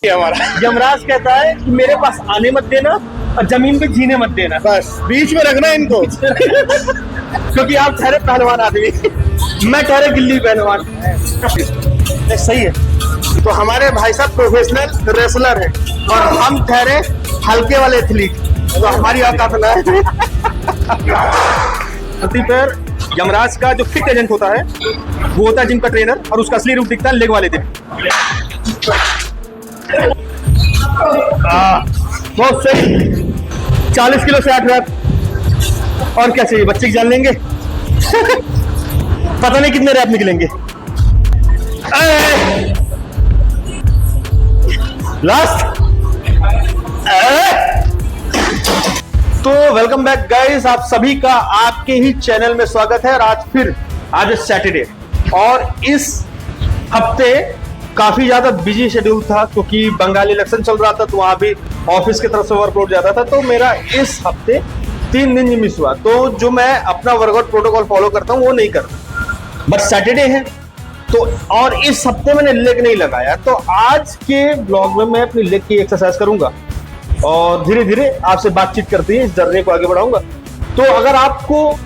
हमारा यमराज कहता है कि मेरे पास आने मत देना और जमीन पे जीने मत देना, बस बीच में रखना इनको। क्योंकि आप ठहरे पहलवान आदमी, मैं ठहरे गिल्ली पहलवान। सही है। तो हमारे भाई साहब प्रोफेशनल रेसलर हैं और हम ठहरे हल्के वाले एथलीट, तो हमारी औकात ना है। पर यमराज का जो फिट एजेंट होता है वो होता है जिम का ट्रेनर, और उसका असली रूप दिखता है लेग वाले दिन। बहुत सही। 40 किलो से 8 रैप। और क्या चाहिए, बच्चे की जान लेंगे। पता नहीं कितने रैप निकलेंगे। लास्ट। तो वेलकम बैक गाइस, आप सभी का आपके ही चैनल में स्वागत है। और आज सैटरडे, और इस हफ्ते काफी ज्यादा बिजी शेड्यूल था क्योंकि बंगाली इलेक्शन चल रहा था, तो वहां भी ऑफिस की तरफ से वर्कलोड ज्यादा था। तो मेरा इस हफ्ते 3 दिन मिस हुआ। तो जो मैं अपना वर्कआउट प्रोटोकॉल फॉलो करता हूँ वो नहीं करता, बट सैटरडे है तो। और इस हफ्ते मैंने लेग नहीं लगाया, तो आज के ब्लॉग में मैं अपनी लेग की एक्सरसाइज करूंगा और धीरे धीरे आपसे बातचीत करते हुए इस जर्नी को आगे बढ़ाऊंगा। तो अगर आपको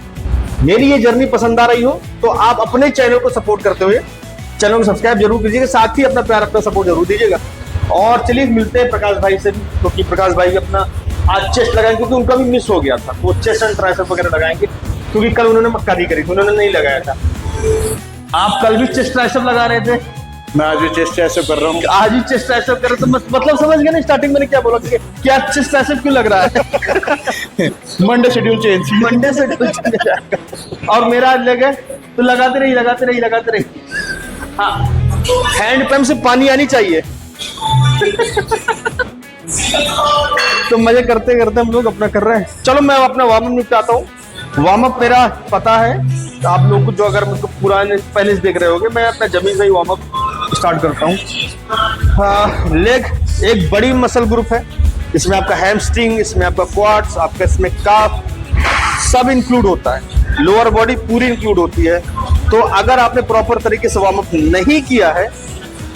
मेरी ये जर्नी पसंद आ रही हो तो आप अपने चैनल को सपोर्ट करते हुए चैनल को सब्सक्राइब जरूर कीजिएगा, साथ ही अपना प्यार, अपना सपोर्ट जरूर दीजिएगा। और चलिए मिलते हैं प्रकाश भाई से भी, क्योंकि प्रकाश भाई अपना आज चेस्ट लगाएंगे, क्योंकि उनका भी मिस हो गया था। वो चेस्ट एंड ट्राइसेप वगैरह लगाएंगे, क्योंकि कल उन्होंने मक्कारी करी थी, उन्होंने नहीं लगाया था। आप कल भी चेस्ट ट्राइसेप लगा रहे थे, मैं आज भी चेस्ट ट्राइसेप कर रहा हूँ। आज ही चेस्ट ट्राइसेप कर रहे, तो मतलब समझ गए ना स्टार्टिंग मैंने क्या बोला कि क्या चेस्ट ट्राइसेप क्यों लग रहा है। Monday schedule change. मंडे से और मेरा आज लेग है, तो लगाते रही। हाँ, हैंड पंप से पानी आनी चाहिए। तो मजे करते करते हम लोग अपना कर रहे हैं। चलो मैं अपना वार्म अप निपटाता हूँ। वार्म अप मेरा पता है, तो आप लोग को जो अगर मुझको पुराने पहले से देख रहे होंगे, मैं अपना जमीन से ही वार्म अप स्टार्ट करता हूँ। हाँ, लेग एक बड़ी मसल ग्रुप है। इसमें आपका हैमस्ट्रिंग, इसमें आपका क्वाड्स, आपका इसमें काफ सब इंक्लूड होता है। लोअर बॉडी पूरी इंक्लूड होती है। तो अगर आपने प्रॉपर तरीके से वार्म अप नहीं किया है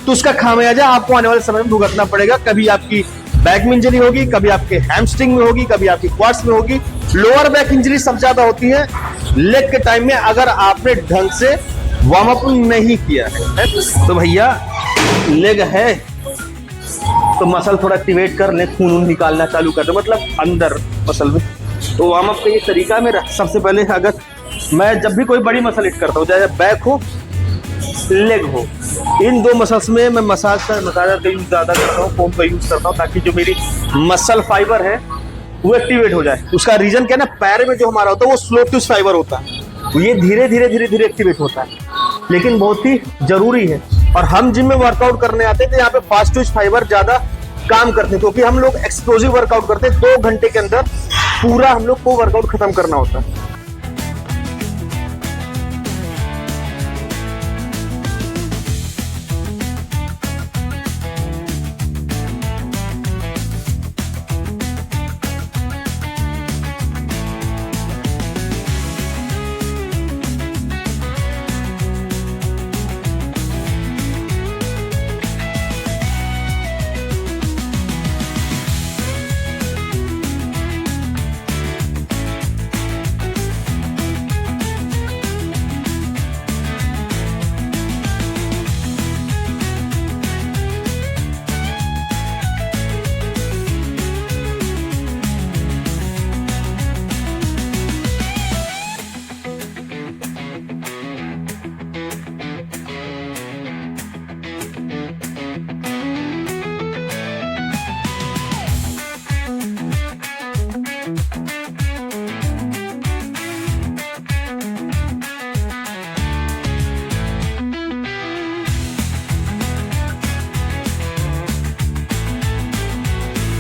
तो उसका खामियाजा आपको आने वाले समय में भुगतना पड़ेगा। कभी आपकी बैक में इंजरी होगी, कभी आपके हैमस्ट्रिंग में होगी, कभी आपकी क्वाड्स में होगी। लोअर बैक इंजरी सबसे ज्यादा होती है लेग के टाइम में, अगर आपने ढंग से वार्म अप नहीं किया है। तो भैया लेग है तो मसल थोड़ा एक्टिवेट कर ले, खून निकालना चालू कर दे, मतलब अंदर मसल में। तो वार्म अप का ये तरीका मेरा, सबसे पहले अगर मैं जब भी कोई बड़ी मसल हिट करता हूँ, चाहे बैक हो लेग हो, इन दो मसल्स में मैं मसाजर का यूज ज्यादा करता हूँ, फोम का यूज करता हूँ, ताकि जो मेरी मसल फाइबर है वो एक्टिवेट हो जाए। उसका रीजन क्या है ना, पैर में जो हमारा होता है वो स्लो ट्विस्ट फाइबर होता है, ये धीरे धीरे एक्टिवेट होता है, लेकिन बहुत ही जरूरी है। और हम जिम में वर्कआउट करने आते हैं तो यहाँ पे फास्ट ट्विस्ट फाइबर ज्यादा काम करते हैं, क्योंकि हम लोग एक्सप्लोसिव वर्कआउट करते हैं। 2 घंटे के अंदर पूरा हम लोग को वर्कआउट खत्म करना होता है।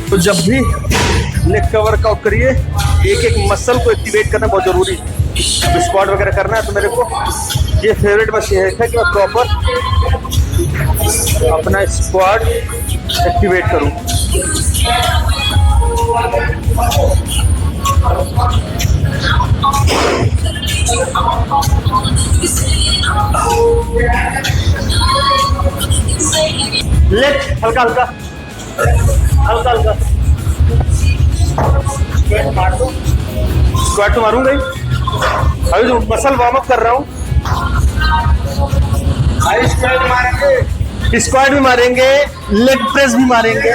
तो जब भी लेग का वर्कआउट करिए, एक एक मसल को एक्टिवेट करना बहुत जरूरी है। अब स्क्वाट वगैरह करना है तो मेरे को ये फेवरेट बस ये है कि मैं प्रॉपर अपना स्क्वाट एक्टिवेट करूं। लेग हल्का हल्का हल्का हल्का स्क्वाट तो मारूंगा ही। अभी जो मसल वार्म अप कर रहा हूँ, स्क्वाट भी मारेंगे, लेग प्रेस भी मारेंगे,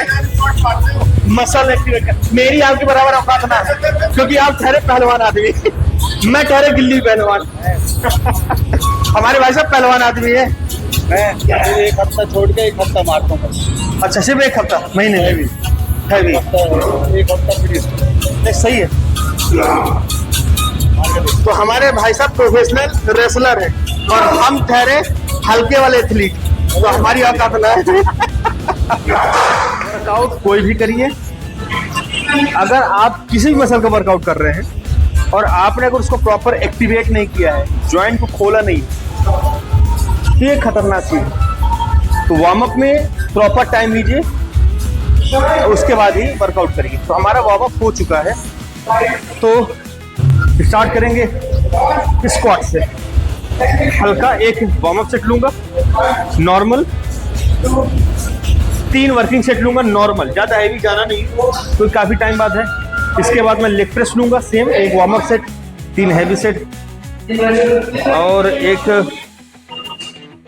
मसल एक्टिवेट कर। मेरी आपके बराबर औकात ना है, क्योंकि आप ठहरे पहलवान आदमी, मैं ठहरे गिल्ली पहलवान। हमारे भाई साहब पहलवान आदमी है। मैं एक हफ्ता छोड़ के एक हफ्ता मारता हूँ। अच्छा, सिर्फ एक हफ्ता महीने में भी हैवी, एक हफ्ता फिर सही है। तो हमारे भाई साहब प्रोफेशनल रेसलर है और हम ठहरे हल्के वाले एथलीट, तो हमारी औकात ना है। वर्कआउट कोई भी करिए, अगर आप किसी भी मसल का वर्कआउट कर रहे हैं और आपने अगर उसको प्रॉपर एक्टिवेट नहीं किया है, जॉइंट को खोला नहीं, तो ये खतरनाक चीज है। तो वार्म अप में प्रॉपर टाइम लीजिए, उसके बाद ही वर्कआउट करिए। तो हमारा वार्म अप हो चुका है, तो स्टार्ट करेंगे स्क्वाट से। हल्का एक वार्म अप सेट लूंगा नॉर्मल, 3 वर्किंग सेट लूंगा नॉर्मल, ज्यादा हैवी जाना नहीं तो काफी टाइम बाद है। इसके बाद मैं लेग प्रेस लूंगा सेम, एक warm up set, 3 heavy set और एक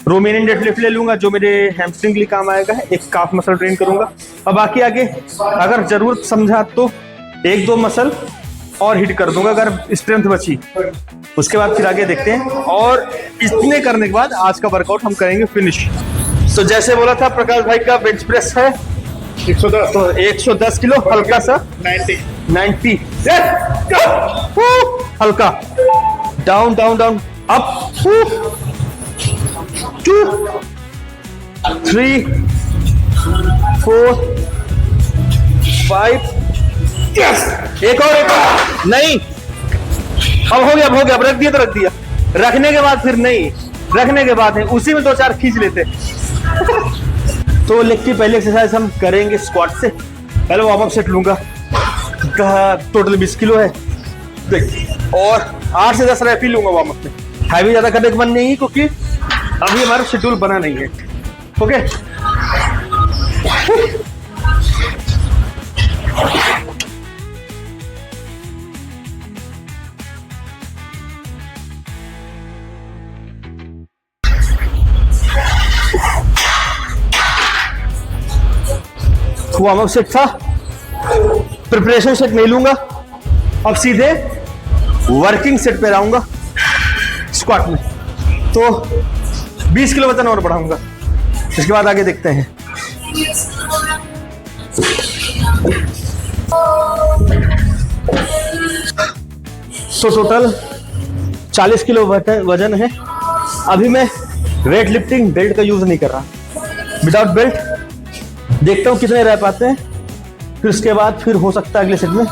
रोमेनियन डेडलिफ्ट ले लूंगा जो मेरे हैमस्ट्रिंग के लिए काम आएगा। एक काफ मसल ट्रेन करूंगा और बाकी आगे अगर जरूरत समझा तो 1-2 मसल और हिट कर दूंगा अगर स्ट्रेंथ बची। उसके बाद फिर आगे देखते हैं, और इतने करने के बाद आज का वर्कआउट हम करेंगे फिनिश। तो जैसे बोला था प्रकाश भाई का बेंच प्रेस है 110, तो 110 किलो हल्का सा 90 हल्का down down down up 2 3 4 5 yes, एक और नहीं, अब हो गया अब रख दिया तो रख दिया, रखने के बाद फिर नहीं, रखने के बाद है उसी में 2-4 खींच लेते। तो लेग की पहले एक्सरसाइज हम करेंगे स्क्वाट से। पहले वार्म अप सेट लूंगा, टोटल 20 किलो है और 8 से 10 रैप ही लूंगा वार्म अप में। हैवी ज्यादा करने का मन नहीं है क्योंकि अभी हमारा शेड्यूल बना नहीं है। ओके, वार्म अप सेट था, प्रिपरेशन सेट नहीं लूंगा, अब सीधे वर्किंग सेट पे रहूंगा स्क्वाट में। तो 20 किलो वजन और बढ़ाऊंगा, इसके बाद आगे देखते हैं। तो टोटल 40 किलो वजन है। अभी मैं वेट लिफ्टिंग बेल्ट का यूज नहीं कर रहा, विदाउट बेल्ट देखता हूँ कितने रैप आते हैं, फिर उसके बाद फिर हो सकता है अगले सेट में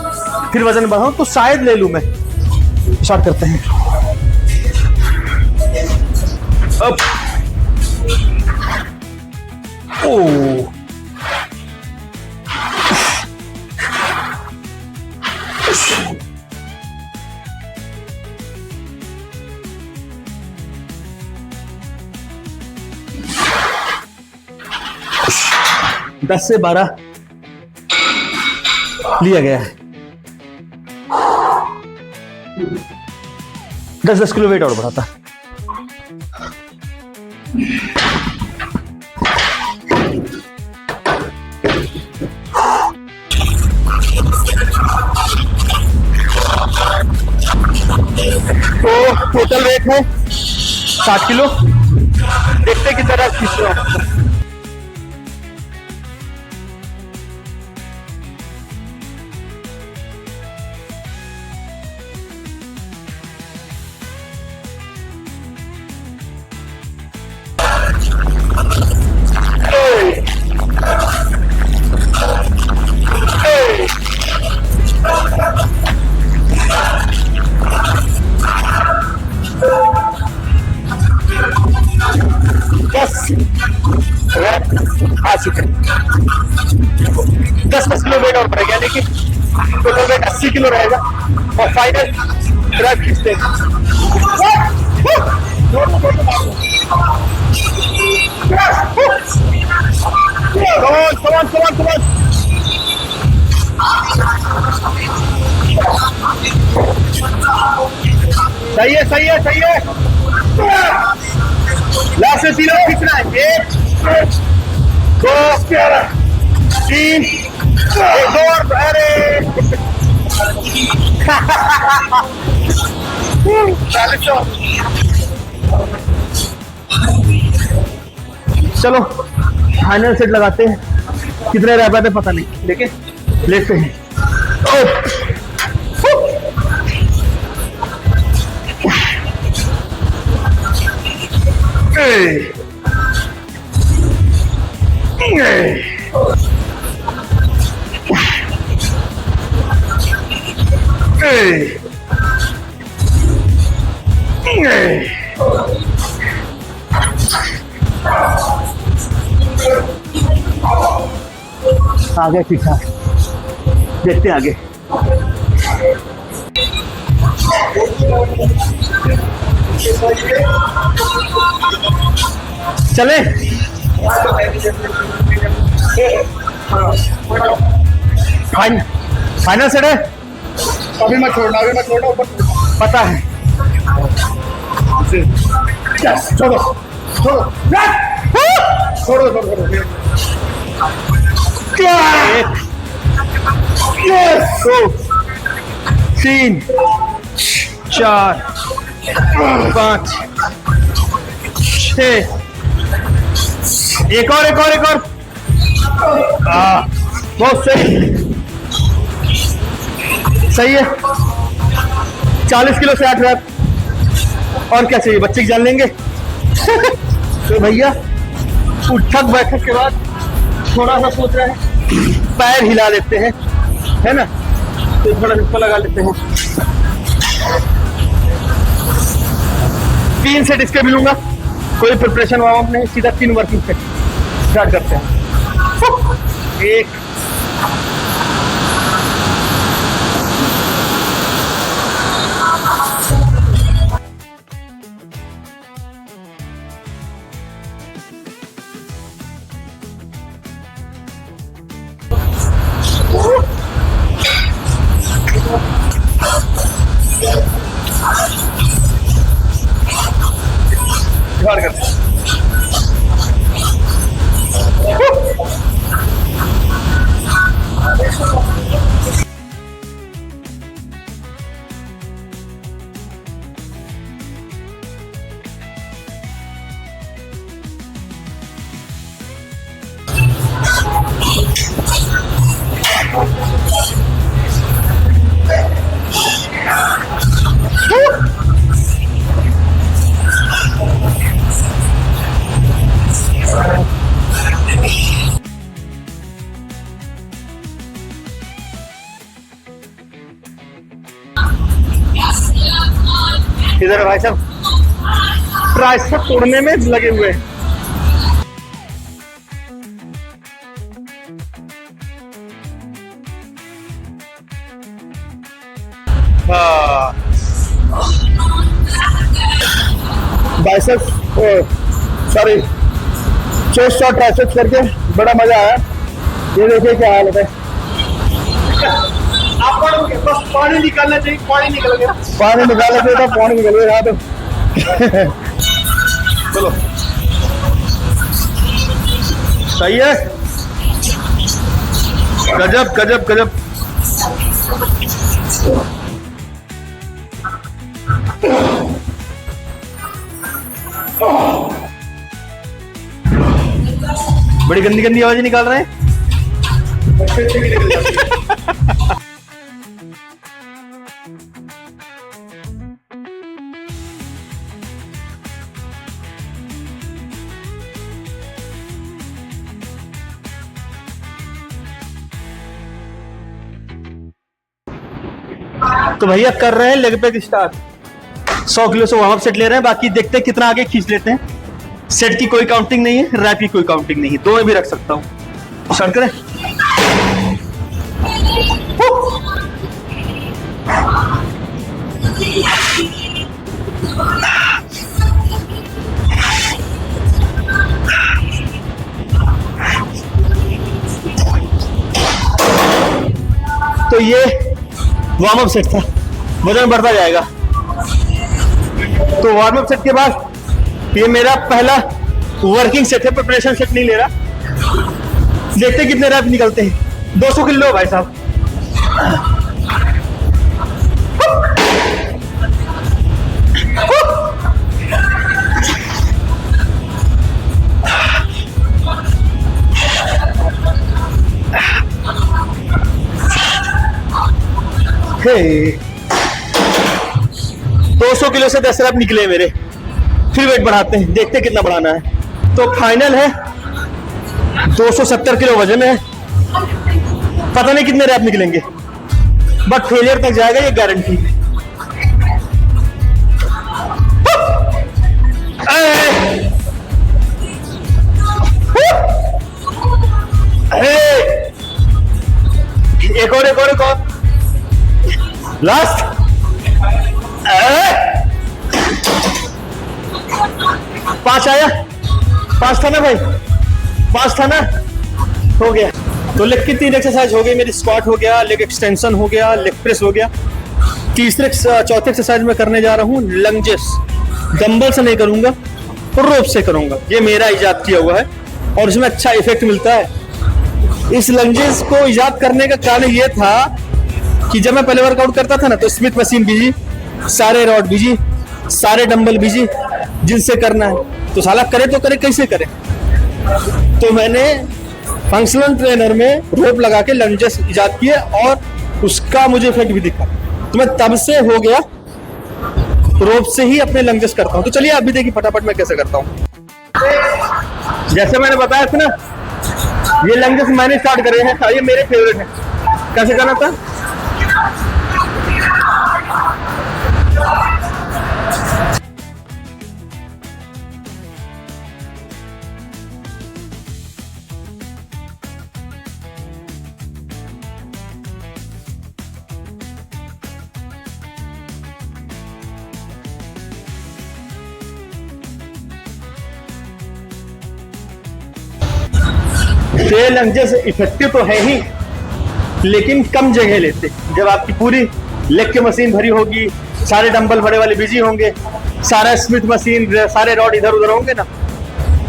फिर वजन बढ़ाऊं तो शायद ले लूं मैं। स्टार्ट करते हैं। अब ओ दस से 12 लिया गया है। 10-10 किलो वेट और बढ़ाता। तो टोटल वेट है 60 किलो। देखते कितना रहा खींच रहा हूं। आ चुके 10-10 किलो वेट और बढ़ गया, लेकिन टोटल वेट 80 किलो रहेगा और फाइनल ड्राइव खींचते हैं। come on, come on, come on. सही है, सही है, सही है। लास्ट से 3 और खींचना है। 1 2 3 एक और। अरे चलो फाइनल सेट लगाते हैं। कितने रह पाते पता नहीं, लेकिन लेते हैं। आगे ठीक ठाक, देखते हैं आगे। चले फाइनल सेट है। अभी मत छोड़ना, अभी मत छोड़ना, ऊपर पता है। छोड़ो छोड़ो छोड़ो छोड़ो छोड़ो। 1 2 3 4 5 6 एक और एक और एक और। बहुत सही, सही है। 40 किलो से 8 रैप। और क्या चाहिए, बच्चे की जान लेंगे। तो भैया उठक बैठक के बाद थोड़ा सा सोच रहे हैं पैर हिला लेते हैं, है ना, तो थोड़ा झटका लगा लेते हैं। 3 सेट इसके मिलूंगा, कोई प्रिपरेशन वार्म अप नहीं, सीधा 3 वर्किंग सेट स्टार्ट करते हैं। 1 करते हैं। इधर भाई साहब ट्राइसेप तोड़ने में लगे हुए हैं। बाइसेप्स सॉरी चेस्ट और ट्राइसेप्स करके बड़ा मजा आया। ये देखिए क्या हालत है। आप बस पानी निकालना चाहिए, पानी निकल गया। पानी निकालने से तो पानी निकल गया तो चलो सही है। गजब गजब गजब। बड़ी गंदी गंदी आवाजें निकाल रहे हैं। तो भैया कर रहे हैं लेग पैक स्टार्ट। 100 किलो से वार्म अप सेट ले रहे हैं, बाकी देखते हैं कितना आगे खींच लेते हैं। सेट की कोई काउंटिंग नहीं है, रैप की कोई काउंटिंग नहीं है, दो में भी रख सकता हूँ। स्टार्ट करें। ये वार्म अप सेट था, वजन बढ़ता जाएगा। तो वार्म अप सेट के बाद ये मेरा पहला वर्किंग सेट है, प्रिपरेशन सेट नहीं ले रहा। देखते कितने रैप निकलते हैं। 200 किलो भाई साहब। हे 200 किलो से 10 रैप निकले मेरे। फिर वेट बढ़ाते हैं, देखते हैं कितना बढ़ाना है। तो फाइनल है 270 किलो वजन है। पता नहीं कितने रैप निकलेंगे, बट फेलियर तक जाएगा ये गारंटी। एक और लास्ट। 5 आया, 5 था ना भाई, 5 था ना, हो गया। तो लेग की 3 एक्सरसाइज हो गई मेरी। स्क्वाट हो गया, लेग एक्सटेंशन हो गया, लेग प्रेस हो गया। चौथे एक्सरसाइज में करने जा रहा हूँ लंजेस। डंबल से नहीं करूंगा, रोप से करूंगा। ये मेरा इजाद किया हुआ है और इसमें अच्छा इफेक्ट मिलता है। इस लंजेस को इजाद करने का कारण ये था कि जब मैं पहले वर्कआउट करता था ना, तो स्मिथ मशीन बिजी, सारे रॉड बिजी, सारे डंबल बिजी, जिनसे करना है। तो साला करे तो करे, कैसे करे? तो मैंने फंक्शनल ट्रेनर में रोप लगा के लंजेस इजाद किए और उसका मुझे इफेक्ट भी दिखा। तो मैं तब से हो गया रोप से ही अपने लंजेस करता हूँ। तो चलिए आप भी देखिए फटाफट मैं कैसे करता हूँ। जैसे मैंने बताया था ना, ये लंजेस मैंने स्टार्ट करे हैं, ये मेरे फेवरेट है। कैसे करना था? ये लंजेस इफेक्टिव तो है ही, लेकिन कम जगह लेते। जब आपकी पूरी लेग की मशीन भरी होगी, सारे डंबल बड़े वाले बिजी होंगे, सारा स्मिथ मशीन, सारे रॉड इधर उधर होंगे ना,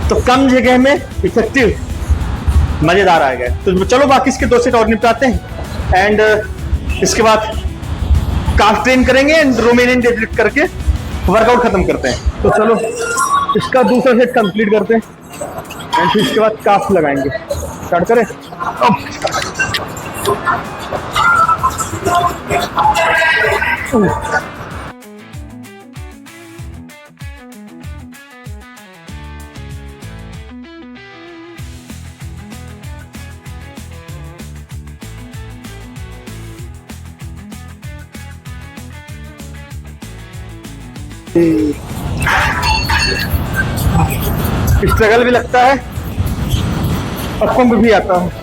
तो कम जगह में इफेक्टिव मजेदार आएगा। तो चलो बाकी इसके 2 सेट और निपटाते हैं एंड इसके बाद काफ ट्रेन करेंगे एंड रोमेनियन डेडलिफ्ट करके वर्कआउट खत्म करते हैं। तो चलो इसका दूसरा सेट कंप्लीट करते हैं एंड फिर इसके बाद काफ लगाएंगे। स्टार्ट करें। स्ट्रगल भी लगता है, पक्कों में भी आता है।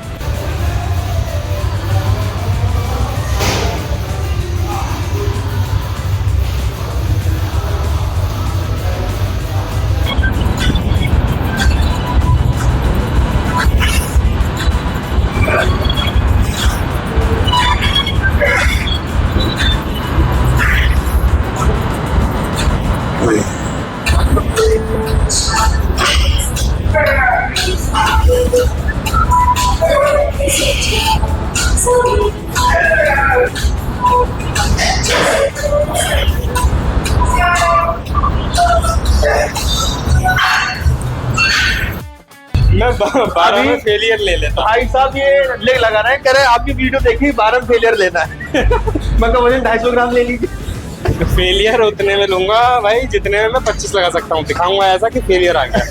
मैं 12 में फेलियर ले लेता हूँ। भाई साहब ये लेग लगा रहे हैं, कह रहे हैं आपकी वीडियो देखी 12 में फेलियर लेना है। मैं कहा वजन 250 ग्राम ले लीजिए। फेलियर उतने में लूंगा भाई जितने में मैं 25 लगा सकता हूँ। दिखाऊंगा ऐसा कि फेलियर आ गया।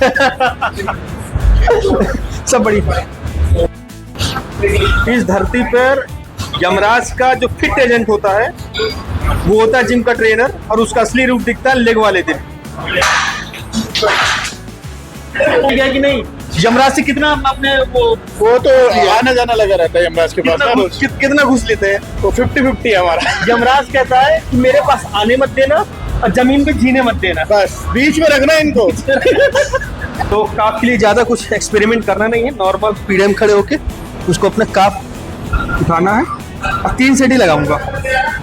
सब बड़ी इस धरती पर यमराज का जो फिट एजेंट होता है वो होता है जिम का ट्रेनर, और उसका असली रूप दिखता है लेग वाले दिन। हो गया कि नहीं? यमराज से कितना अपने वो तो आना जाना लगा रहता है यमराज के पास। कितना घुस लेते हैं? तो 50-50 है हमारा। यमराज कहता है कि मेरे पास आने मत देना और जमीन पे जीने मत देना, बस बीच में रखना है इनको। तो काफ के लिए ज्यादा कुछ एक्सपेरिमेंट करना नहीं है, नॉर्मल पीढ़े में खड़े होके उसको अपने काफ उठाना है अब 3 सीटी लगाऊंगा।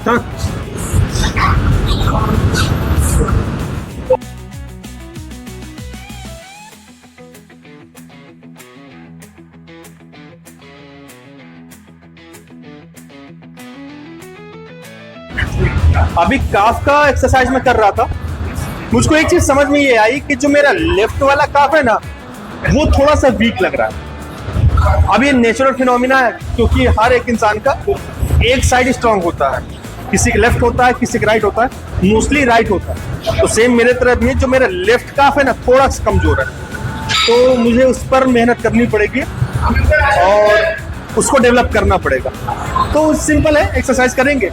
हाँ अभी काफ का एक्सरसाइज में कर रहा था, मुझको एक चीज समझ में ये आई कि जो मेरा लेफ्ट वाला काफ है ना, वो थोड़ा सा वीक लग रहा है। अब ये नेचुरल फिनोमिना है, क्योंकि हर एक इंसान का एक साइड स्ट्रांग होता है, किसी का लेफ्ट होता है, किसी का राइट होता है, मोस्टली राइट होता है। तो सेम मेरे तरफ भी जो मेरा लेफ्ट काफ है ना, थोड़ा सा कमजोर है, तो मुझे उस पर मेहनत करनी पड़ेगी और उसको डेवलप करना पड़ेगा। तो सिंपल है, एक्सरसाइज करेंगे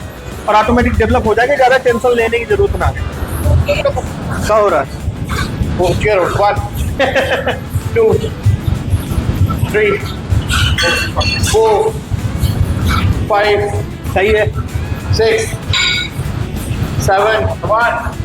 और ऑटोमेटिक डेवलप हो जाएगा, ज्यादा टेंशन लेने की जरूरत ना है। क्या हो रहा है? 1 2 3 4 5 सही है। 6 7 1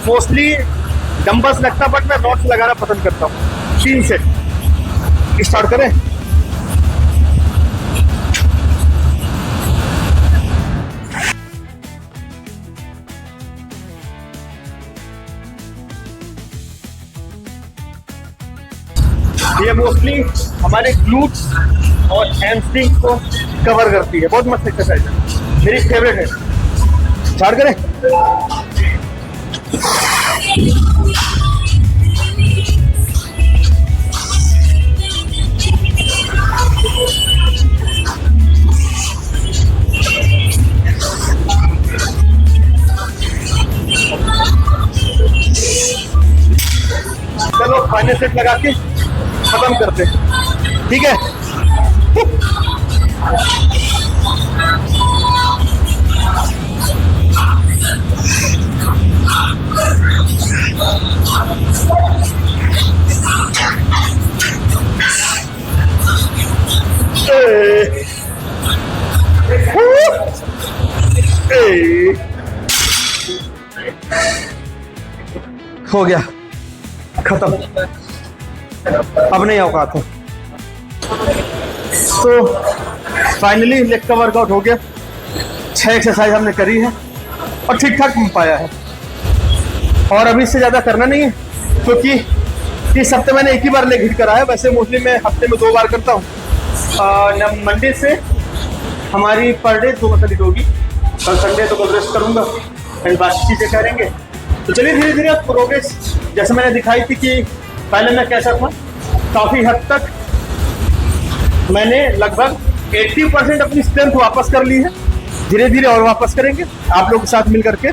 मोस्टली डंबल्स लगता, बट मैं रॉड्स लगाना पसंद करता हूँ। 3 सेट स्टार्ट करें। ये मोस्टली हमारे ग्लूट्स और हैमस्ट्रिंग को कवर करती है, बहुत मस्त एक्सरसाइज है, मेरी फेवरेट है। स्टार्ट करें। चलो फाइनल सेट लगा के खत्म करते हैं, ठीक है। हो गया, खत्म, अब नहीं औकात है। तो फाइनली लेग का वर्कआउट हो गया, 6 एक्सरसाइज हमने करी है और ठीक ठाक पाया है, और अभी इससे ज़्यादा करना नहीं है, क्योंकि इस हफ्ते मैंने एक ही बार लेग हिट करा है। वैसे मोस्टली मैं हफ्ते में 2 बार करता हूँ। मंडे से हमारी पर डे 2 मसल हिट होगी, कल संडे तो कल रेस्ट करूँगा, कल बाकी चीज़ें करेंगे। तो चलिए धीरे धीरे अब प्रोग्रेस, जैसे मैंने दिखाई थी कि पहले मैं कैसा था, काफ़ी हद तक मैंने लगभग 80% अपनी स्ट्रेंथ वापस कर ली है। धीरे धीरे और वापस करेंगे, आप लोग के साथ मिल करके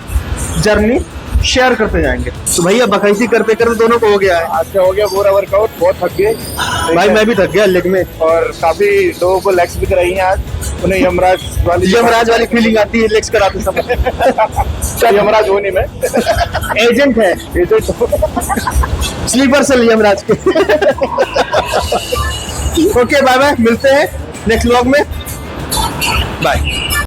जर्नी शेयर करते जाएंगे। तो भैया बकैती करते करते दोनों को हो गया है। आज का हो गया पूरा वर्कआउट, बहुत थक गए भाई मैं भी थक गया लेग में, और काफी लोगों को लेग्स दिख रही हैं आज। उन्हें यमराज वाली फीलिंग आती है लेग्स कराते समय। यमराज होने में एजेंट है, स्लीपर सेल यमराज के। ओके बाय बाय, मिलते हैं नेक्स्ट व्लॉग में, बाय।